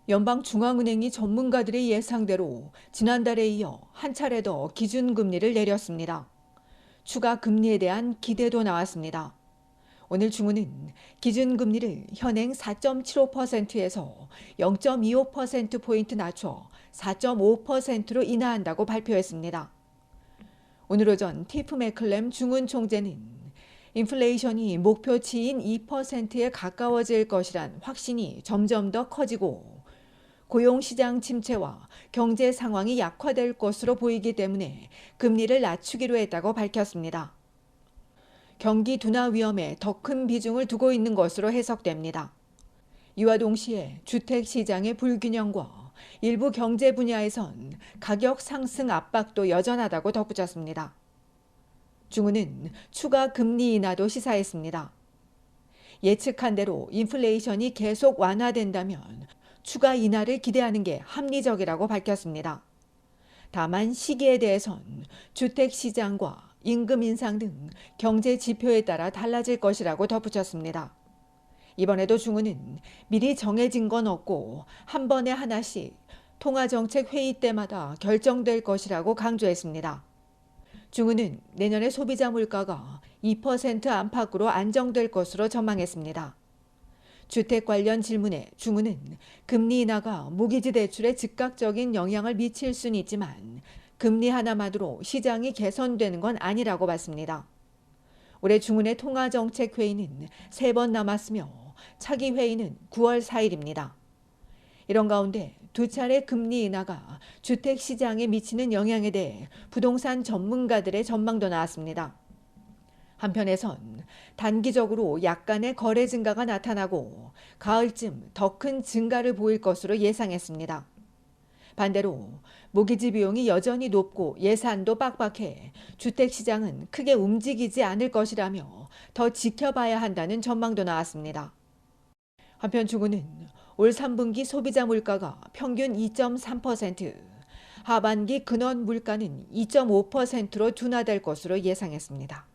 연방중앙은행이 전문가들의 예상대로 지난달에 이어 한 차례 더 기준금리를 내렸습니다. 추가 금리에 대한 기대도 나왔습니다. 오늘 중은은 기준금리를 현행 4.75%에서 0.25%포인트 낮춰 4.5%로 인하한다고 발표했습니다. 오늘 오전 티프 맥클렘 중은 총재는 인플레이션이 목표치인 2%에 가까워질 것이란 확신이 점점 더 커지고 고용시장 침체와 경제 상황이 약화될 것으로 보이기 때문에 금리를 낮추기로 했다고 밝혔습니다. 경기 둔화 위험에 더 큰 비중을 두고 있는 것으로 해석됩니다. 이와 동시에 주택시장의 불균형과 일부 경제 분야에선 가격 상승 압박도 여전하다고 덧붙였습니다. 중은은 추가 금리 인하도 시사했습니다. 예측한 대로 인플레이션이 계속 완화된다면 추가 인하를 기대하는 게 합리적이라고 밝혔습니다. 다만 시기에 대해선 주택시장과 임금 인상 등 경제 지표에 따라 달라질 것이라고 덧붙였습니다. 이번에도 중은은 미리 정해진 건 없고 한 번에 하나씩 통화정책 회의 때마다 결정될 것이라고 강조했습니다. 중은은 내년에 소비자 물가가 2% 안팎으로 안정될 것으로 전망했습니다. 주택 관련 질문에 중은은 금리 인하가 모기지 대출에 즉각적인 영향을 미칠 수는 있지만 금리 하나만으로 시장이 개선되는 건 아니라고 봤습니다. 올해 중은의 통화정책회의는 3번 남았으며 차기 회의는 9월 4일입니다. 이런 가운데 두 차례 금리 인하가 주택시장에 미치는 영향에 대해 부동산 전문가들의 전망도 나왔습니다. 한편에선 단기적으로 약간의 거래 증가가 나타나고 가을쯤 더 큰 증가를 보일 것으로 예상했습니다. 반대로 모기지 비용이 여전히 높고 예산도 빡빡해 주택시장은 크게 움직이지 않을 것이라며 더 지켜봐야 한다는 전망도 나왔습니다. 한편 중은은 올 3분기 소비자 물가가 평균 2.3%, 하반기 근원 물가는 2.5%로 둔화될 것으로 예상했습니다.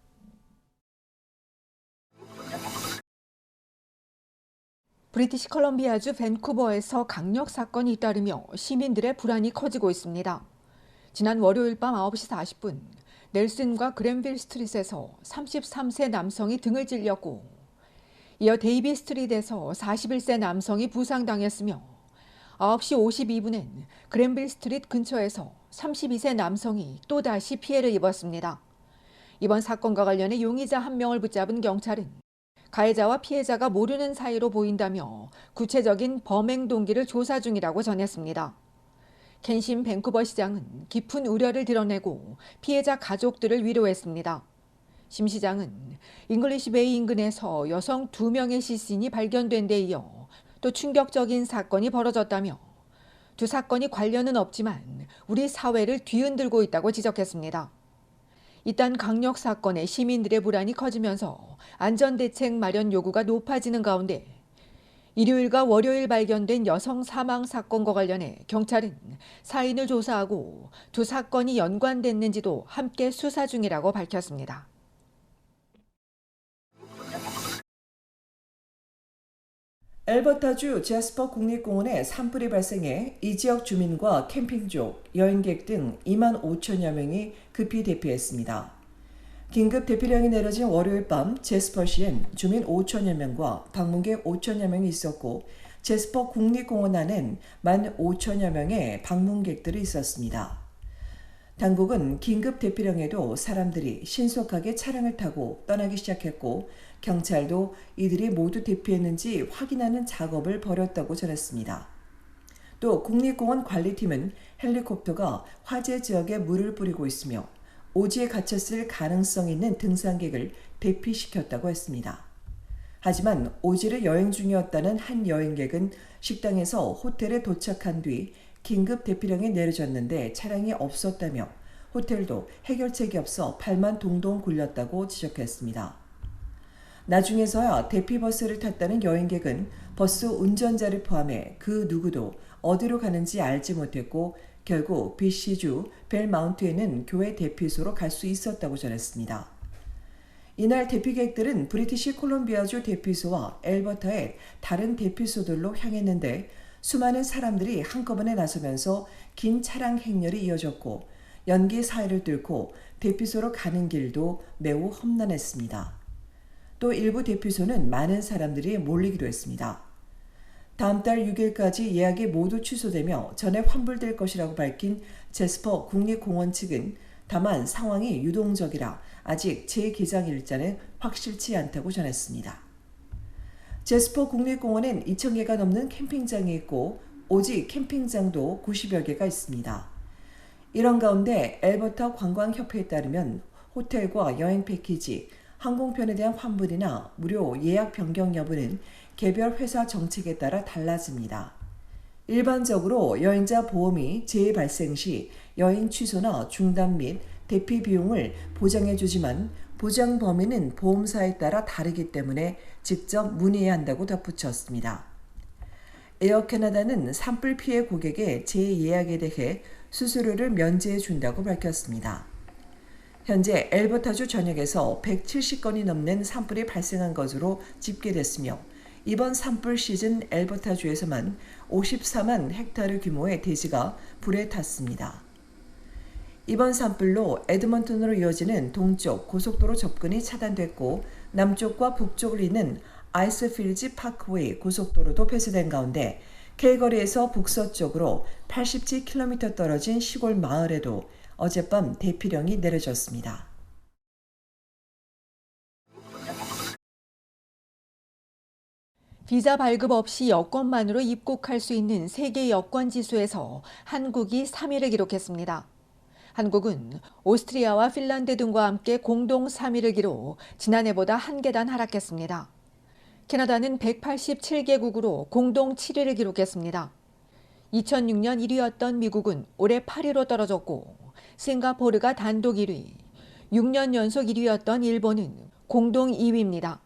브리티시 컬럼비아주 밴쿠버에서 강력 사건이 잇따르며 시민들의 불안이 커지고 있습니다. 지난 월요일 밤 9시 40분 넬슨과 그랜빌 스트릿에서 33세 남성이 등을 찔렸고 이어 데이비 스트릿에서 41세 남성이 부상당했으며 9시 52분엔 그랜빌 스트릿 근처에서 32세 남성이 또다시 피해를 입었습니다. 이번 사건과 관련해 용의자 한 명을 붙잡은 경찰은 가해자와 피해자가 모르는 사이로 보인다며 구체적인 범행 동기를 조사 중이라고 전했습니다. 켄신 밴쿠버 시장은 깊은 우려를 드러내고 피해자 가족들을 위로했습니다. 심 시장은 잉글리시 베이 인근에서 여성 2명의 시신이 발견된 데 이어 또 충격적인 사건이 벌어졌다며 두 사건이 관련은 없지만 우리 사회를 뒤흔들고 있다고 지적했습니다. 이딴 강력 사건에 시민들의 불안이 커지면서 안전대책 마련 요구가 높아지는 가운데 일요일과 월요일 발견된 여성 사망 사건과 관련해 경찰은 사인을 조사하고 두 사건이 연관됐는지도 함께 수사 중이라고 밝혔습니다. 엘버타주 제스퍼 국립공원에 산불이 발생해 이 지역 주민과 캠핑족, 여행객 등 2만 5천여 명이 급히 대피했습니다. 긴급 대피령이 내려진 월요일 밤 제스퍼시엔 주민 5천여 명과 방문객 5천여 명이 있었고 제스퍼 국립공원 안엔 1만 5천여 명의 방문객들이 있었습니다. 당국은 긴급 대피령에도 사람들이 신속하게 차량을 타고 떠나기 시작했고 경찰도 이들이 모두 대피했는지 확인하는 작업을 벌였다고 전했습니다. 또 국립공원 관리팀은 헬리콥터가 화재 지역에 물을 뿌리고 있으며 오지에 갇혔을 가능성 있는 등산객을 대피시켰다고 했습니다. 하지만 오지를 여행 중이었다는 한 여행객은 식당에서 호텔에 도착한 뒤 긴급 대피령이 내려졌는데 차량이 없었다며 호텔도 해결책이 없어 발만 동동 굴렸다고 지적했습니다. 나중에서야 대피버스를 탔다는 여행객은 버스 운전자를 포함해 그 누구도 어디로 가는지 알지 못했고 결국 BC주 벨마운트에는 교회 대피소로 갈 수 있었다고 전했습니다. 이날 대피객들은 브리티시 콜롬비아주 대피소와 엘버타의 다른 대피소들로 향했는데 수많은 사람들이 한꺼번에 나서면서 긴 차량 행렬이 이어졌고 연기 사이를 뚫고 대피소로 가는 길도 매우 험난했습니다. 또 일부 대피소는 많은 사람들이 몰리기도 했습니다. 다음 달 6일까지 예약이 모두 취소되며 전에 환불될 것이라고 밝힌 제스퍼 국립공원 측은 다만 상황이 유동적이라 아직 재개장 일자는 확실치 않다고 전했습니다. 제스퍼 국립공원엔 2,000개가 넘는 캠핑장이 있고 오직 캠핑장도 90여 개가 있습니다. 이런 가운데 엘버타 관광협회에 따르면 호텔과 여행 패키지, 항공편에 대한 환불이나 무료 예약 변경 여부는 개별 회사 정책에 따라 달라집니다. 일반적으로 여행자 보험이 재해 발생 시 여행 취소나 중단 및 대피 비용을 보장해 주지만 보장 범위는 보험사에 따라 다르기 때문에 직접 문의해야 한다고 덧붙였습니다. 에어 캐나다는 산불 피해 고객의 재예약에 대해 수수료를 면제해 준다고 밝혔습니다. 현재 엘버타주 전역에서 170건이 넘는 산불이 발생한 것으로 집계됐으며 이번 산불 시즌 엘버타주에서만 54만 헥타르 규모의 대지가 불에 탔습니다. 이번 산불로 에드먼턴으로 이어지는 동쪽 고속도로 접근이 차단됐고 남쪽과 북쪽을 잇는 아이스필즈 파크웨이 고속도로도 폐쇄된 가운데 캘거리에서 북서쪽으로 87km 떨어진 시골 마을에도 어젯밤 대피령이 내려졌습니다. 비자 발급 없이 여권만으로 입국할 수 있는 세계 여권 지수에서 한국이 3위를 기록했습니다. 한국은 오스트리아와 핀란드 등과 함께 공동 3위를 기록 지난해보다 한 계단 하락했습니다. 캐나다는 187개국으로 공동 7위를 기록했습니다. 2006년 1위였던 미국은 올해 8위로 떨어졌고 싱가포르가 단독 1위, 6년 연속 1위였던 일본은 공동 2위입니다.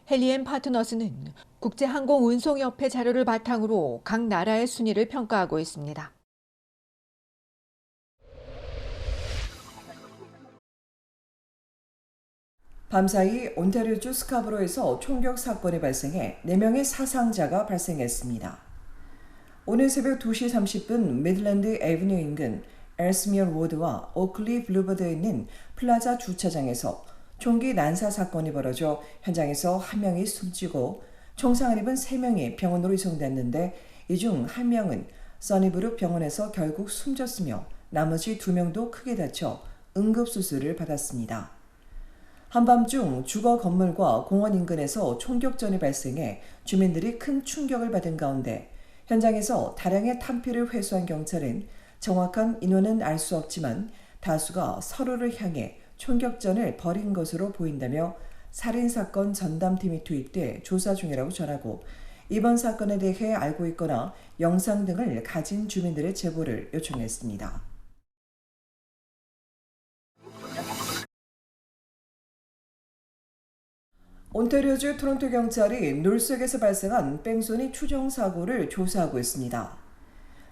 헬리앤 파트너스는 국제항공운송협회 자료를 바탕으로 각 나라의 순위를 평가하고 있습니다. 밤사이 온타리오주 스카브로에서 총격 사건이 발생해 4명의 사상자가 발생했습니다. 오늘 새벽 2시 30분 미들랜드 애비뉴 인근 엘스미어 로드와 오클리 블루버드에 있는 플라자 주차장에서 총기 난사 사건이 벌어져 현장에서 한 명이 숨지고 총상을 입은 3명이 병원으로 이송됐는데 이 중 1명은 써니브룩 병원에서 결국 숨졌으며 나머지 2명도 크게 다쳐 응급수술을 받았습니다. 한밤중 주거 건물과 공원 인근에서 총격전이 발생해 주민들이 큰 충격을 받은 가운데 현장에서 다량의 탄피를 회수한 경찰은 정확한 인원은 알 수 없지만 다수가 서로를 향해 총격전을 벌인 것으로 보인다며 살인사건 전담팀이 투입돼 조사 중이라고 전하고 이번 사건에 대해 알고 있거나 영상 등을 가진 주민들의 제보를 요청했습니다. 온타리오주 토론토 경찰이 놀속에서 발생한 뺑소니 추정 사고를 조사하고 있습니다.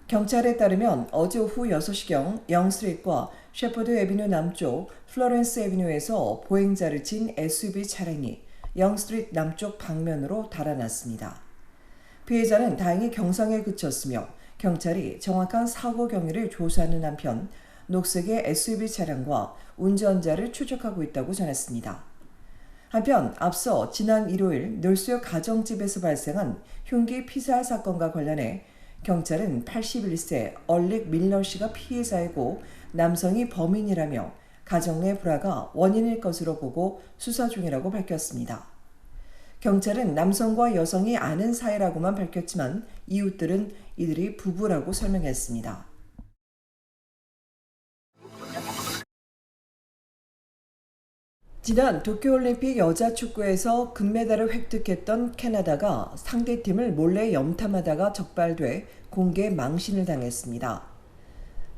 경찰에 따르면 어제 오후 6시경 영스트리트과 셰퍼드 애비뉴 남쪽 플로렌스 애비뉴에서 보행자를 친 SUV 차량이 영스트리트 남쪽 방면으로 달아났습니다. 피해자는 다행히 경상에 그쳤으며 경찰이 정확한 사고 경위를 조사하는 한편 녹색의 SUV 차량과 운전자를 추적하고 있다고 전했습니다. 한편 앞서 지난 일요일 놀수역 가정집에서 발생한 흉기 피살 사건과 관련해 경찰은 81세 얼릭 밀러 씨가 피해자이고 남성이 범인이라며 가정 내 불화가 원인일 것으로 보고 수사 중이라고 밝혔습니다. 경찰은 남성과 여성이 아는 사이라고만 밝혔지만 이웃들은 이들이 부부라고 설명했습니다. 지난 도쿄올림픽 여자 축구에서 금메달을 획득했던 캐나다가 상대팀을 몰래 염탐하다가 적발돼 공개 망신을 당했습니다.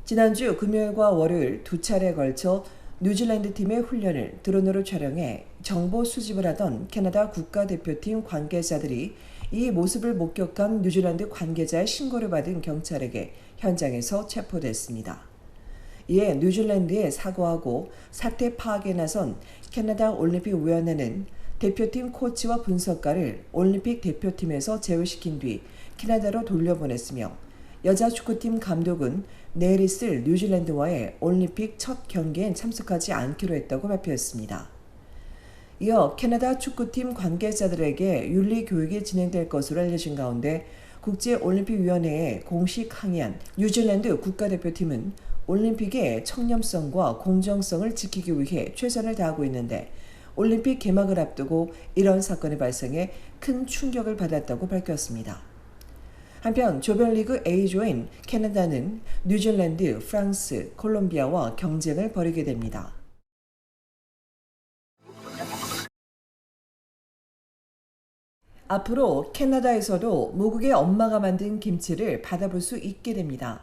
지난주 금요일과 월요일 2차례에 걸쳐 뉴질랜드 팀의 훈련을 드론으로 촬영해 정보 수집을 하던 캐나다 국가대표팀 관계자들이 이 모습을 목격한 뉴질랜드 관계자의 신고를 받은 경찰에게 현장에서 체포됐습니다. 이에 뉴질랜드에 사과하고 사태 파악에 나선 캐나다 올림픽위원회는 대표팀 코치와 분석가를 올림픽 대표팀에서 제외시킨 뒤 캐나다로 돌려보냈으며 여자 축구팀 감독은 내일 있을 뉴질랜드와의 올림픽 첫 경기엔 참석하지 않기로 했다고 발표했습니다. 이어 캐나다 축구팀 관계자들에게 윤리 교육이 진행될 것으로 알려진 가운데 국제올림픽위원회에 공식 항의한 뉴질랜드 국가대표팀은 올림픽의 청렴성과 공정성을 지키기 위해 최선을 다하고 있는데 올림픽 개막을 앞두고 이런 사건의 발생에 큰 충격을 받았다고 밝혔습니다. 한편 조별리그 A조인 캐나다는 뉴질랜드, 프랑스, 콜롬비아와 경쟁을 벌이게 됩니다. 앞으로 캐나다에서도 모국의 엄마가 만든 김치를 받아볼 수 있게 됩니다.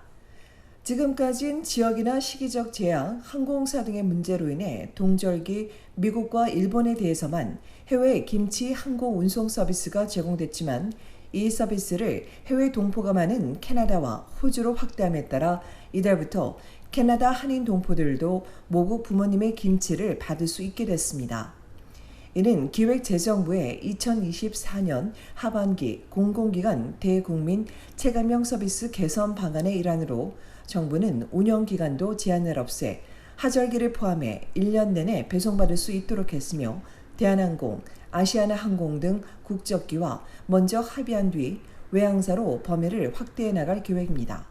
지금까진 지역이나 시기적 재앙, 항공사 등의 문제로 인해 동절기 미국과 일본에 대해서만 해외 김치 항공 운송 서비스가 제공됐지만 이 서비스를 해외 동포가 많은 캐나다와 호주로 확대함에 따라 이달부터 캐나다 한인 동포들도 모국 부모님의 김치를 받을 수 있게 됐습니다. 이는 기획재정부의 2024년 하반기 공공기관 대국민 체감형 서비스 개선 방안의 일환으로 정부는 운영기간도 제한을 없애 하절기를 포함해 1년 내내 배송받을 수 있도록 했으며 대한항공, 아시아나항공 등 국적기와 먼저 합의한 뒤 외항사로 범위를 확대해 나갈 계획입니다.